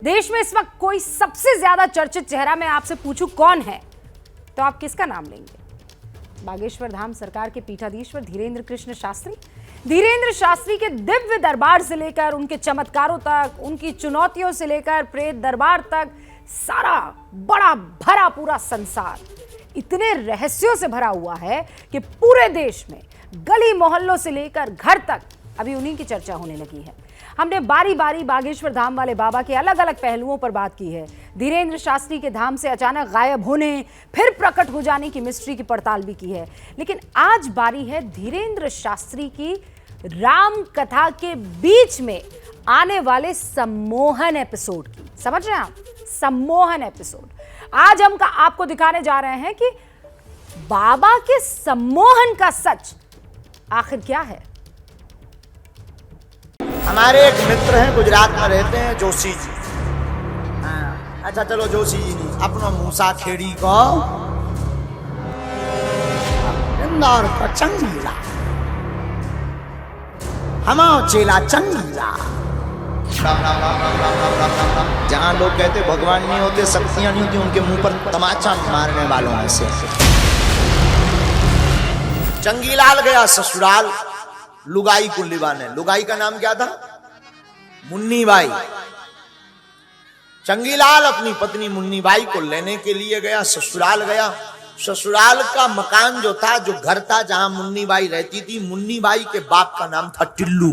देश में इस वक्त कोई सबसे ज्यादा चर्चित चेहरा मैं आपसे पूछूं कौन है तो आप किसका नाम लेंगे? बागेश्वर धाम सरकार के पीठाधीश्वर धीरेन्द्र कृष्ण शास्त्री। धीरेन्द्र शास्त्री के दिव्य दरबार से लेकर उनके चमत्कारों तक, उनकी चुनौतियों से लेकर प्रेत दरबार तक, सारा बड़ा भरा पूरा संसार इतने रहस्यों से भरा हुआ है कि पूरे देश में गली मोहल्लों से लेकर घर तक अभी उन्हीं की चर्चा होने लगी है। हमने बारी बारी बागेश्वर धाम वाले बाबा के अलग अलग पहलुओं पर बात की है। धीरेन्द्र शास्त्री के धाम से अचानक गायब होने फिर प्रकट हो जाने की मिस्ट्री की पड़ताल भी की है। लेकिन आज बारी है धीरेन्द्र शास्त्री की राम कथा के बीच में आने वाले सम्मोहन एपिसोड की। समझ रहे हैं आप? सम्मोहन एपिसोड। आज हम आपको दिखाने जा रहे हैं कि बाबा के सम्मोहन का सच आखिर क्या है। हमारे एक मित्र हैं, गुजरात में रहते हैं, जोशी जी। हाँ, अच्छा चलो जोशी जी नहीं, अपना मूसा खेड़ी को इंदौर का चंगीला, हम चेला चंगीला। जहां लोग कहते भगवान नहीं होते, शक्तियां नहीं होती, उनके मुंह पर तमाचा मारने वालों में से चंगीलाल गया ससुराल लुगाई को लिवाने। लुगाई का नाम क्या था? मुन्नी बाई। चंगीलाल अपनी पत्नी मुन्नी बाई को लेने के लिए गया, ससुराल गया। ससुराल का मकान जो था, जो घर था जहां मुन्नी बाई रहती थी, मुन्नी बाई के बाप का नाम था टिल्लू।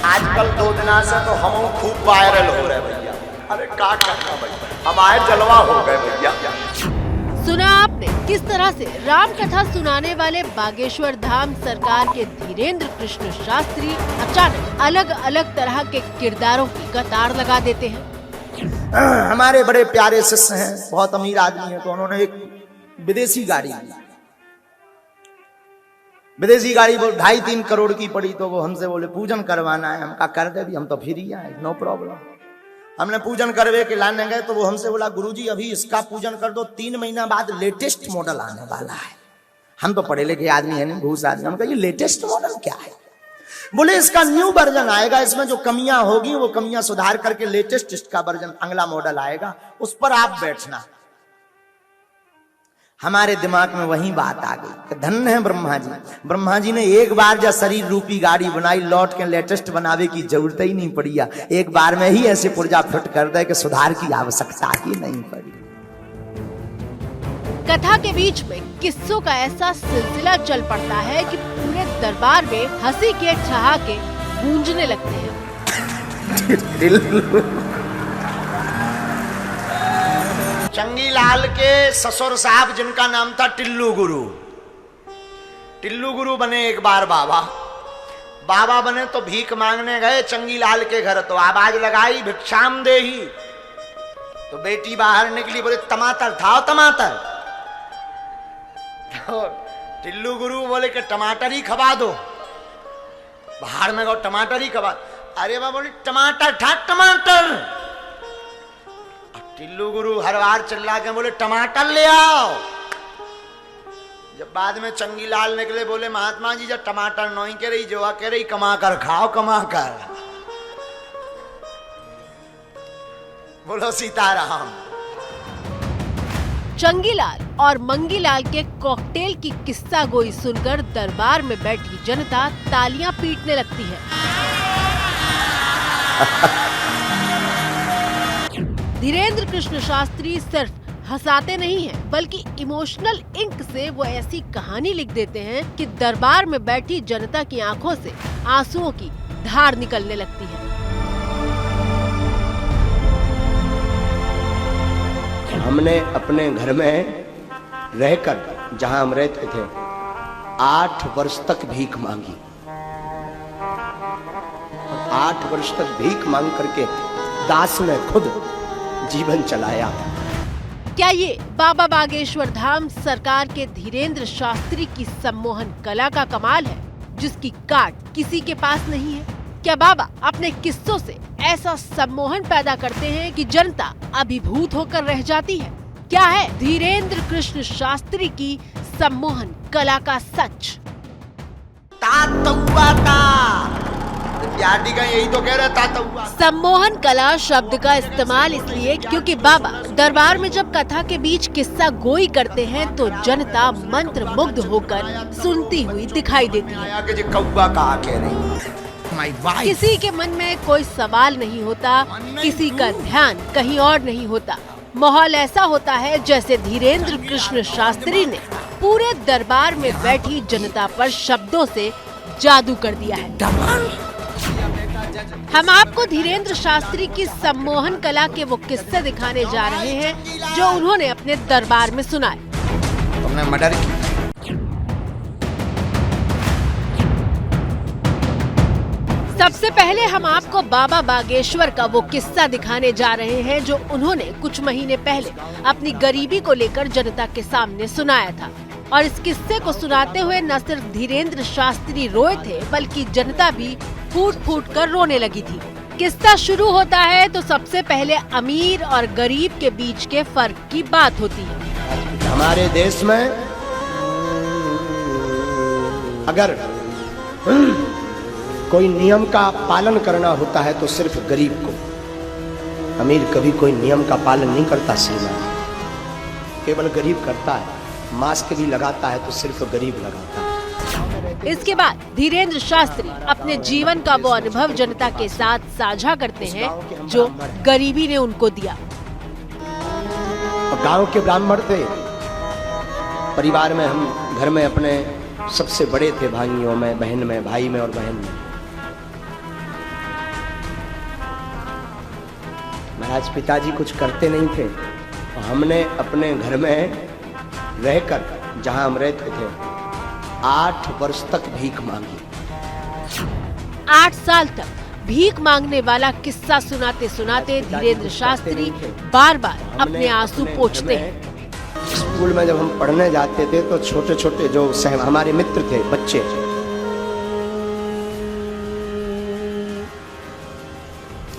आजकल 2 दिना से तो हम खूब वायरल हो रहे भैया। अरे क्या करना भैया, हमारे जलवा हो गए भैया। सुना आपने किस तरह से राम कथा सुनाने वाले बागेश्वर धाम सरकार के धीरेन्द्र कृष्ण शास्त्री अचानक अलग अलग तरह के किरदारों की कतार लगा देते हैं। हमारे बड़े प्यारे शिष्य हैं, बहुत अमीर आदमी है, तो उन्होंने एक विदेशी गाड़ी ली। विदेशी गाड़ी वो 2.5-3 करोड़ की पड़ी, तो वो हमसे बोले पूजन करवाना है। हम कहा कर दे भी, हम तो फ्री आए, नो प्रॉब्लम। हमने पूजन करवे के लाने गए तो वो हमसे बोला गुरुजी अभी इसका पूजन कर दो, 3 महीना बाद लेटेस्ट मॉडल आने वाला है। हम तो पढ़े लिखे आदमी है, नहीं घूस आदमी। हम कहा ये लेटेस्ट मॉडल क्या है? बोले इसका न्यू वर्जन आएगा, इसमें जो कमियां होगी वो कमियां सुधार करके लेटेस्ट इसका वर्जन अगला मॉडल आएगा, उस पर आप बैठना। हमारे दिमाग में वही बात आ गई। धन्य है ब्रह्मा जी। ब्रह्मा जी ने एक बार जब शरीर रूपी गाड़ी बनाई, लौट के लेटेस्ट बनावे की जरूरत ही नहीं पड़ी। एक बार में ही ऐसे पुर्जा फिट कर दे कि सुधार की आवश्यकता ही नहीं पड़ी। कथा के बीच में किस्सों का ऐसा सिलसिला चल पड़ता है कि पूरे दरबार में हंसी के ठहाके गूंजने लगते हैं। चंगीलाल के ससुर साहब जिनका नाम था टिल्लू गुरु, टिल्लू गुरु बने एक बार बाबा। बाबा बने तो भीख मांगने गए चंगीलाल के घर, तो आवाज लगाई भिक्षाम देही। तो बेटी बाहर निकली, बोले टमाटर खाओ टमाटर। तो टिल्लू गुरु बोले कि टमाटर ही खवा दो। बाहर में गो टमाटर ही खवा। अरे बाबा बोली टमाटर था टमाटर। टिल्लू गुरु हर बार चिल्ला के बोले टमाटर ले आओ। जब बाद में चंगीलाल निकले, बोले महात्मा जी जब टमाटर नहीं कह रही, जो कह रही कमा कर खाओ, कमा कर। बोलो सीताराम। चंगीलाल और मंगीलाल के कॉकटेल की किस्सा गोई सुनकर दरबार में बैठी जनता तालियां पीटने लगती है। धीरेन्द्र कृष्ण शास्त्री सिर्फ हंसाते नहीं हैं, बल्कि इमोशनल इंक से वो ऐसी कहानी लिख देते हैं कि दरबार में बैठी जनता की आंखों से आंसुओं की धार निकलने लगती है। हमने अपने घर में रहकर, जहां हम रहते थे, 8 वर्ष तक भीख मांगी। 8 वर्ष तक भीख मांग करके दास ने खुद जीवन चलाया। क्या ये बाबा बागेश्वर धाम सरकार के धीरेन्द्र शास्त्री की सम्मोहन कला का कमाल है, जिसकी काट किसी के पास नहीं है? क्या बाबा अपने किस्सों से ऐसा सम्मोहन पैदा करते हैं कि जनता अभिभूत होकर रह जाती है? क्या है धीरेन्द्र कृष्ण शास्त्री की सम्मोहन कला का सच? हुआ था। बिहारी का यही तो कह रहा था हुआ। सम्मोहन कला शब्द का इस्तेमाल इसलिए क्योंकि बाबा दरबार में जब कथा के बीच किस्सा गोई करते हैं तो जनता मंत्र मुग्ध होकर सुनती हुई दिखाई देती है। किसी के मन में कोई सवाल नहीं होता, किसी का ध्यान कहीं और नहीं होता। माहौल ऐसा होता है जैसे धीरेन्द्र कृष्ण शास्त्री ने पूरे दरबार में बैठी जनता पर शब्दों से जादू कर दिया है। हम आपको धीरेन्द्र शास्त्री की सम्मोहन कला के वो किस्से दिखाने जा रहे हैं जो उन्होंने अपने दरबार में सुनाए। तुमने मर्डर किया। सबसे पहले हम आपको बाबा बागेश्वर का वो किस्सा दिखाने जा रहे हैं जो उन्होंने कुछ महीने पहले अपनी गरीबी को लेकर जनता के सामने सुनाया था। और इस किस्से को सुनाते हुए न सिर्फ धीरेन्द्र शास्त्री रोए थे बल्कि जनता भी फूट फूट कर रोने लगी थी। किस्सा शुरू होता है तो सबसे पहले अमीर और गरीब के बीच के फर्क की बात होती है। हमारे देश में अगर कोई नियम का पालन करना होता है तो सिर्फ गरीब को, अमीर कभी कोई नियम का पालन नहीं करता। श्रीमान केवल गरीब करता है। मास्क भी लगाता है तो सिर्फ गरीब लगाता है। इसके बाद धीरेन्द्र शास्त्री अपने जीवन का वो अनुभव जनता के साथ साझा करते हैं जो गरीबी ने उनको दिया। गांव के ब्राह्मण थे, परिवार में हम घर में अपने सबसे बड़े थे, भाइयों में, बहन में, भाई में और बहन में। महाराज पिताजी कुछ करते नहीं थे, हमने अपने घर में रहकर जहां हम रहते थे 8 वर्ष तक भीख मांगी। 8 साल तक भीख मांगने वाला किस्सा सुनाते सुनाते धीरेन्द्र शास्त्री बार बार अपने आंसू पोंछते हैं। स्कूल में जब हम पढ़ने जाते थे तो छोटे छोटे जो हमारे मित्र थे, बच्चे,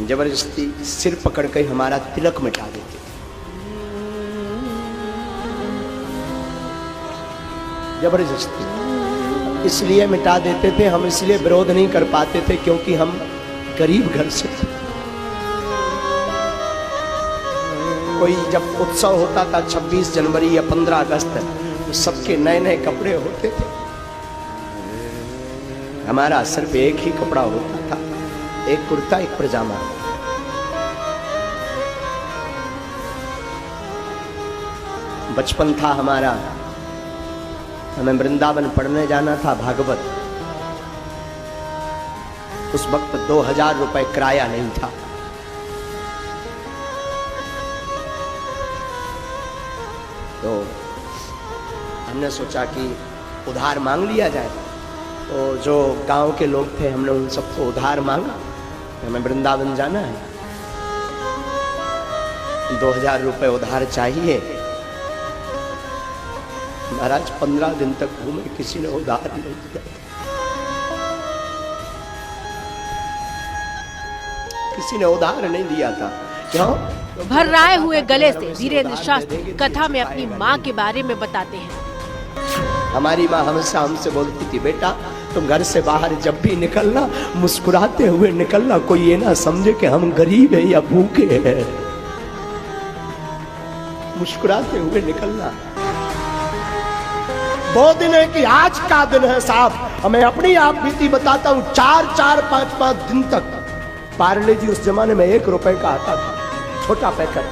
जबरदस्ती सिर पकड़ के हमारा तिलक मिटा देते। जबरदस्ती इसलिए मिटा देते थे, हम इसलिए विरोध नहीं कर पाते थे क्योंकि हम गरीब घर से थे। कोई जब उत्सव होता था 26 जनवरी या 15 अगस्त तो सबके नए नए कपड़े होते थे, हमारा सिर्फ एक ही कपड़ा होता था, एक कुर्ता एक पजामा। बचपन था हमारा, हमें वृंदावन पढ़ने जाना था भागवत। उस वक्त 2000 रुपए किराया नहीं था। तो हमने सोचा कि उधार मांग लिया जाए। तो जो गांव के लोग थे हमने उन सबको उधार मांगा, हमें वृंदावन जाना है, 2000 रुपए उधार चाहिए। महाराज 15 दिन तक घूमे, किसी ने उधार नहीं दिया, किसी ने उधार नहीं दिया था। क्यों? भर्राए हुए गले से धीरेन्द्र शास्त्री कथा में अपनी माँ के बारे में बताते हैं। हमारी माँ हमसे बोलती थी, बेटा तुम घर से बाहर जब भी निकलना मुस्कुराते हुए निकलना, कोई ये ना समझे कि हम गरीब हैं या भूखे हैं। मुस्कुराते हुए निकलना। वो दिन है कि आज का दिन है साहब, हमें अपनी आप बीती बताता हूँ। 4-4, 5-5 दिन तक पार्ले जी, उस जमाने में 1 रुपए का आता था, छोटा पैकेट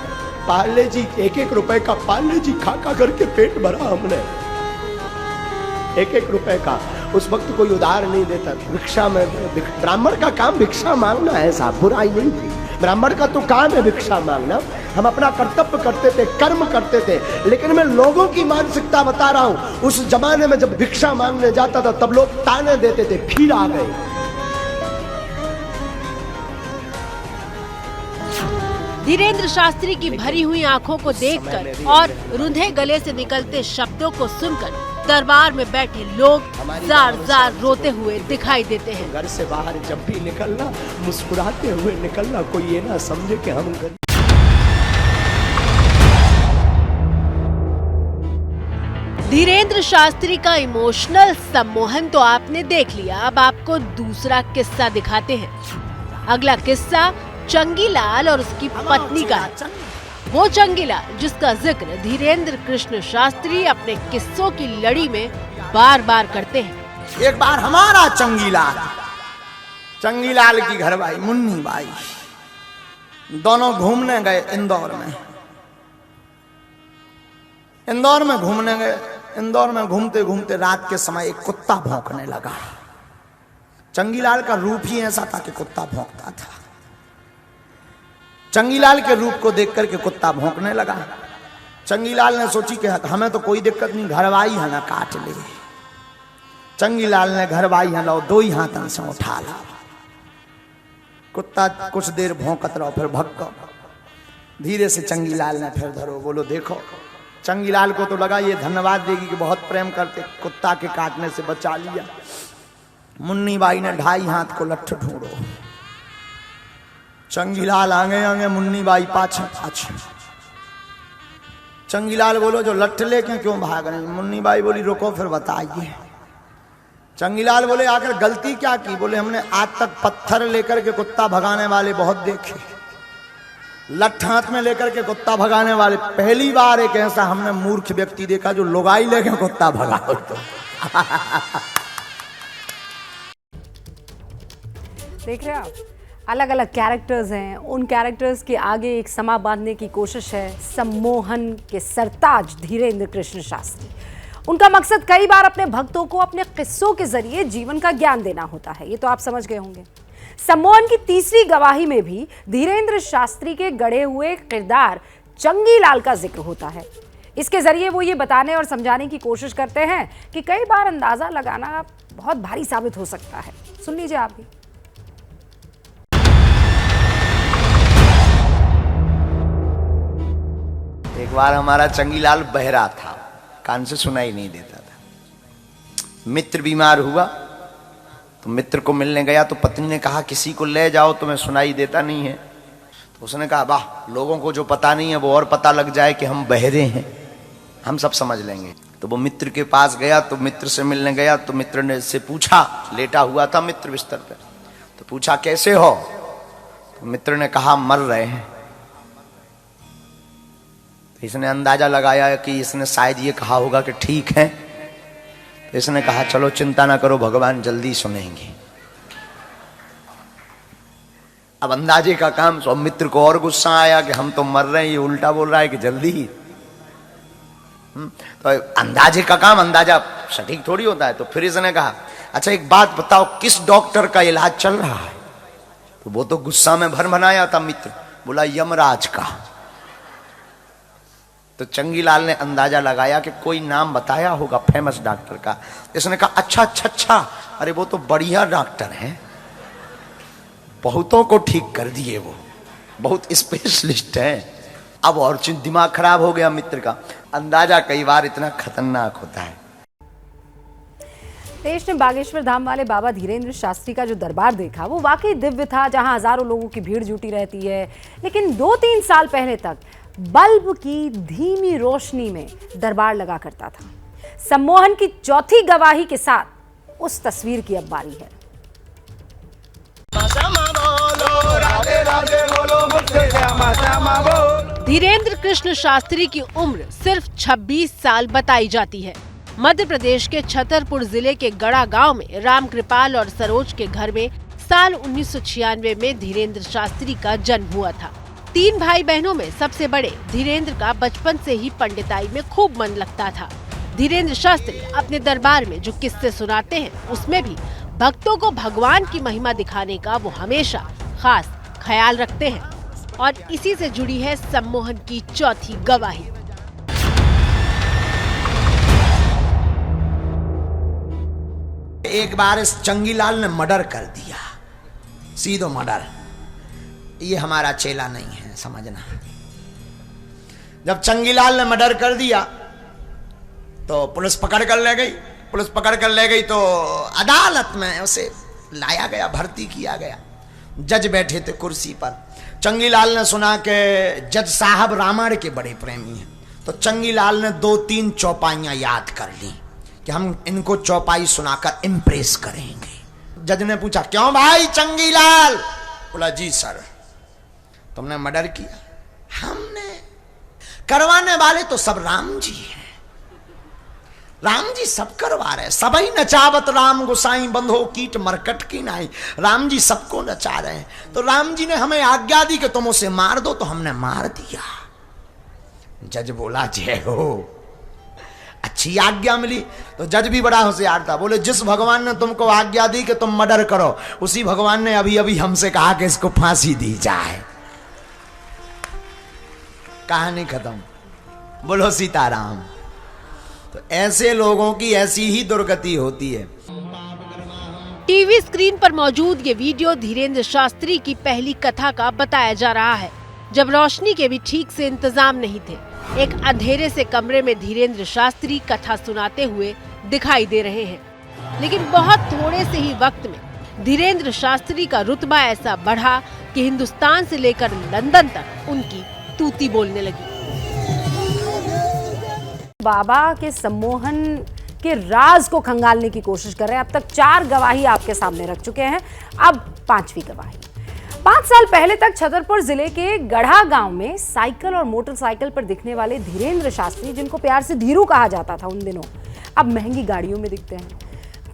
पार्ले जी, 1-1 रुपए का पार्ले जी खा करके पेट भरा हमने, 1-1 रुपए का। उस वक्त कोई उधार नहीं देता। भिक्षा में, ब्राह्मण का काम भिक्षा मांगना है साहब, बुराई नहीं थी। ब्राह्मण का तो काम है भिक्षा मांगना। हम अपना कर्तव्य करते थे, कर्म करते थे। लेकिन मैं लोगों की मानसिकता बता रहा हूं। उस जमाने में जब भिक्षा मांगने जाता था तब लोग ताने देते थे, फिर आ गए। धीरेन्द्र शास्त्री की भरी हुई आंखों को देखकर और रुंधे गले से निकलते शब्दों को सुनकर दरबार में बैठे लोग जार रोते हुए दिखाई देते हैं। घर से बाहर जब भी निकलना मुस्कुराते हुए निकलना, कोई ये ना समझे कि हम गरीब। धीरेंद्र शास्त्री का इमोशनल सम्मोहन तो आपने देख लिया, अब आपको दूसरा किस्सा दिखाते हैं। अगला किस्सा चंगीलाल और उसकी पत्नी का है। वो चंगीलाल जिसका जिक्र धीरेंद्र कृष्ण शास्त्री अपने किस्सों की लड़ी में बार बार करते हैं। एक बार हमारा चंगीलाल की घरवाली मुन्नी बाई दोनों घूमने गए इंदौर में घूमने गए। इंदौर में घूमते घूमते रात के समय एक कुत्ता भौंकने लगा। चंगीलाल का रूप ही ऐसा था कि कुत्ता भौंकता था। चंगीलाल के रूप को देख करके कुत्ता भौंकने लगा। चंगीलाल ने सोची कि हमें तो कोई दिक्कत नहीं, घरवाई है ना काट ले। चंगीलाल ने घरवाई है लो दो ही हाथों से उठा ला। कुत्ता कुछ देर भौंकत रहो फिर भग गो। धीरे से चंगीलाल ने फिर धरो। बोलो देखो, चंगीलाल को तो लगा ये धन्यवाद देगी कि बहुत प्रेम करते, कुत्ता के काटने से बचा लिया। मुन्नी बाई ने 2.5 हाथ को लठ ढूंढो। चंगीलाल आगे आगे, मुन्नी बाई पाछे पाछे। चंगीलाल बोलो जो लठ लेके क्यों भाग रहे? मुन्नी बाई बोली रुको फिर बताइए। चंगीलाल बोले आखिर गलती क्या की? बोले हमने आज तक पत्थर लेकर के कुत्ता भगाने वाले बहुत देखे, लठ हाथ में लेकर के कुत्ता भगाने वाले पहली बार एक ऐसा हमने मूर्ख व्यक्ति देखा जो लुगाई लेके कुत्ता भगा। देख रहे हैं आप, अलग अलग कैरेक्टर्स हैं, उन कैरेक्टर्स के आगे एक समा बांधने की कोशिश है सम्मोहन के सरताज धीरेंद्र कृष्ण शास्त्री। उनका मकसद कई बार अपने भक्तों को अपने किस्सों के जरिए जीवन का ज्ञान देना होता है, ये तो आप समझ गए होंगे। सम्मोहन की तीसरी गवाही में भी धीरेंद्र शास्त्री के गढ़े हुए किरदार चंगीलाल का जिक्र होता है। इसके जरिए वो ये बताने और समझाने की कोशिश करते हैं कि कई बार अंदाजा लगाना बहुत भारी साबित हो सकता है। सुन लीजिए आप भी। एक बार हमारा चंगीलाल बहरा था, कान से सुनाई नहीं देता था। मित्र बीमार हुआ तो मित्र को मिलने गया तो पत्नी ने कहा किसी को ले जाओ, तुम्हें सुनाई देता नहीं है। तो उसने कहा वाह, लोगों को जो पता नहीं है वो और पता लग जाए कि हम बहरे हैं, हम सब समझ लेंगे। तो वो मित्र के पास गया, तो मित्र से मिलने गया तो मित्र ने से पूछा, लेटा हुआ था मित्र बिस्तर पर, तो पूछा कैसे हो? तो मित्र ने कहा मर रहे हैं। तो इसने अंदाजा लगाया कि इसने शायद ये कहा होगा कि ठीक है। तो इसने कहा चलो चिंता ना करो, भगवान जल्दी सुनेंगे। अब अंदाजे का काम, सो मित्र को और गुस्सा आया कि हम तो मर रहे हैं, ये उल्टा बोल रहा है कि जल्दी ही। तो अंदाजे का काम, अंदाजा सटीक थोड़ी होता है। तो फिर इसने कहा अच्छा एक बात बताओ, किस डॉक्टर का इलाज चल रहा है? तो वो तो गुस्सा में भरभराया था मित्र, बोला यमराज का। तो चंगीलाल ने अंदाजा लगाया कि कोई नाम बताया होगा फेमस डॉक्टर का। इसने कहा अच्छा, अरे वो तो बढ़िया डॉक्टर हैं, बहुतों को ठीक कर दिए, वो बहुत स्पेशलिस्ट हैं। अब और दिमाग खराब हो गया मित्र का। अंदाजा कई बार इतना खतरनाक होता है। देश ने बागेश्वर धाम वाले बाबा धीरेंद्र शास्त्री का जो दरबार देखा वो वाकई दिव्य था, जहां हजारों लोगों की भीड़ जुटी रहती है। लेकिन 2-3 साल पहले तक बल्ब की धीमी रोशनी में दरबार लगा करता था। सम्मोहन की चौथी गवाही के साथ उस तस्वीर की अब बारी है। धीरेंद्र कृष्ण शास्त्री की उम्र सिर्फ 26 साल बताई जाती है। मध्य प्रदेश के छतरपुर जिले के गड़ा गांव में रामकृपाल और सरोज के घर में साल 1996 में धीरेंद्र शास्त्री का जन्म हुआ था। 3 भाई बहनों में सबसे बड़े धीरेंद्र का बचपन से ही पंडिताई में खूब मन लगता था। धीरेंद्र शास्त्री अपने दरबार में जो किस्से सुनाते हैं उसमें भी भक्तों को भगवान की महिमा दिखाने का वो हमेशा खास ख्याल रखते हैं, और इसी से जुड़ी है सम्मोहन की चौथी गवाही। एक बार इस चंगीलाल ने मर्डर कर दिया, सीधो मर्डर। ये हमारा चेला नहीं है, समझना। जब चंगीलाल ने मर्डर कर दिया तो पुलिस पकड़ कर ले गई। तो अदालत में उसे लाया गया, भर्ती किया गया। जज बैठे थे कुर्सी पर। चंगीलाल ने सुना कि जज साहब रामायण के बड़े प्रेमी हैं, तो चंगीलाल ने 2-3 चौपाइयां याद कर ली कि हम इनको चौपाई सुनाकर इंप्रेस करेंगे। जज ने पूछा, क्यों भाई चंगीलाल? बोला, जी सर। तुमने मर्डर किया? हमने। करवाने वाले तो सब राम जी हैं, राम जी सब करवा रहे, सबई नचावत राम गोसाई बंधो कीट मरकट की नाई। राम जी सबको नचा रहे हैं। तो राम जी ने हमें आज्ञा दी कि तुम उसे मार दो, तो हमने मार दिया। जज बोला, जय हो, अच्छी आज्ञा मिली। तो जज भी बड़ा होशियार था, बोले, जिस भगवान ने तुमको आज्ञा दी कि तुम मर्डर करो, उसी भगवान ने अभी अभी हमसे कहा कि इसको फांसी दी जाए। कहानी खत्म। बोलो सीताराम। तो ऐसे लोगों की ऐसी ही दुर्गति होती है। टीवी स्क्रीन पर मौजूद ये वीडियो धीरेंद्र शास्त्री की पहली कथा का बताया जा रहा है, जब रोशनी के भी ठीक से इंतजाम नहीं थे। एक अंधेरे से कमरे में धीरेंद्र शास्त्री कथा सुनाते हुए दिखाई दे रहे हैं। लेकिन बहुत थोड़े से ही वक्त में धीरेंद्र शास्त्री का रुतबा ऐसा बढ़ा कि हिंदुस्तान से लेकर लंदन तक उनकी तूती बोलने लगी। बाबा के सम्मोहन के राज को खंगालने की कोशिश कर रहे हैं। अब तक 4 गवाही आपके सामने रख चुके हैं, अब 5वीं गवाही। 5 साल पहले तक छतरपुर जिले के गढ़ा गांव में साइकिल और मोटरसाइकिल पर दिखने वाले धीरेंद्र शास्त्री, जिनको प्यार से धीरू कहा जाता था उन दिनों, अब महंगी गाड़ियों में दिखते हैं।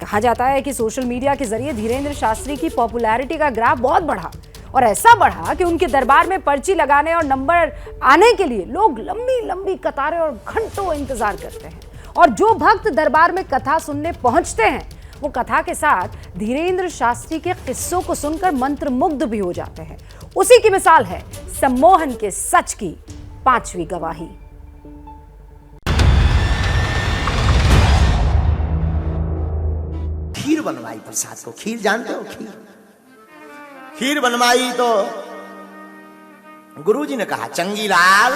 कहा जाता है कि सोशल मीडिया के जरिए धीरेंद्र शास्त्री की पॉपुलैरिटी का ग्राफ बहुत बढ़ा, और ऐसा बढ़ा कि उनके दरबार में पर्ची लगाने और नंबर आने के लिए लोग लंबी लंबी कतारें और घंटों इंतजार करते हैं। और जो भक्त दरबार में कथा सुनने पहुंचते हैं, वो कथा के साथ धीरेंद्र शास्त्री के किस्सों को सुनकर मंत्रमुग्ध भी हो जाते हैं। उसी की मिसाल है सम्मोहन के सच की 5वीं गवाही। खीर बनवाई प्रसाद को। खीर जानते हो? खीर बनवाई तो गुरुजी ने कहा, चंगीलाल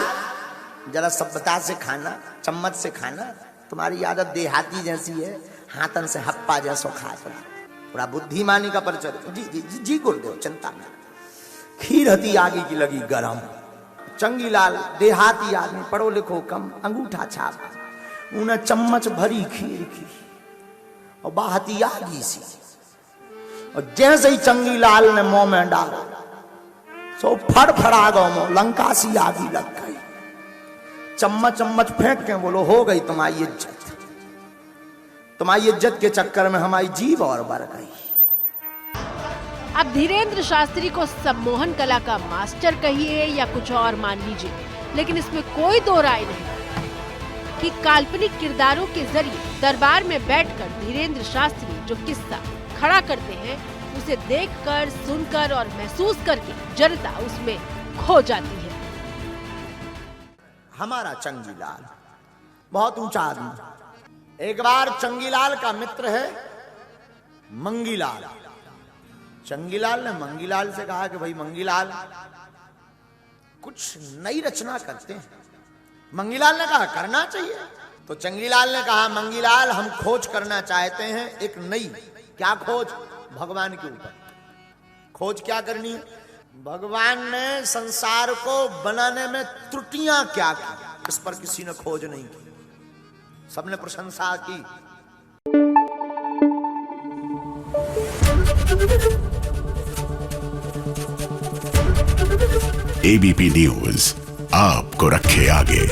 जरा सभ्यता से खाना, चम्मच से खाना, तुम्हारी आदत देहाती जैसी है, हाथन से हप्पा जैसो खा थोड़ा बुद्धिमानी का परिचय। जी जी जी, जी गुरुदेव, चिंता न। खीर हती आगे की लगी गरम। चंगीलाल देहाती आदमी, पढ़ो लिखो कम, अंगूठा छाप, उन्हें चम्मच भरी खीर की और बाहती आगी सी, और जैसे ही चंगीलाल ने मुंह में डाला, सो फड़फड़ा गो मुंह, लंका सी आगी लग गई। चम्मच फेंक के बोलो, हो गई तुम्हारी इज्जत। तुम्हारी इज्जत के चक्कर में हमारी जीभ और बढ़ गई। अब धीरेंद्र शास्त्री को सम्मोहन कला का मास्टर कहिए या कुछ और मान लीजिए, लेकिन इसमें कोई दो राय नहीं कि काल्पनिक किरदारों के जरिए दरबार में बैठकर धीरेंद्र शास्त्री जो किस्सा खड़ा करते हैं, उसे देखकर, सुनकर और महसूस करके जनता उसमें खो जाती है। हमारा चंगीलाल बहुत ऊंचा आदमी। एक बार चंगीलाल का मित्र है मंगीलाल। चंगीलाल ने मंगीलाल से कहा कि भाई मंगीलाल, कुछ नई रचना करते हैं। मंगीलाल ने कहा करना चाहिए। तो चंगीलाल ने कहा, मंगीलाल हम खोज करना चाहते हैं एक नई। क्या खोज? भगवान के ऊपर खोज। क्या करनी है? भगवान ने संसार को बनाने में त्रुटियां क्या की, इस पर किसी ने खोज नहीं की, सबने प्रशंसा की। एबीपी न्यूज आपको रखे आगे।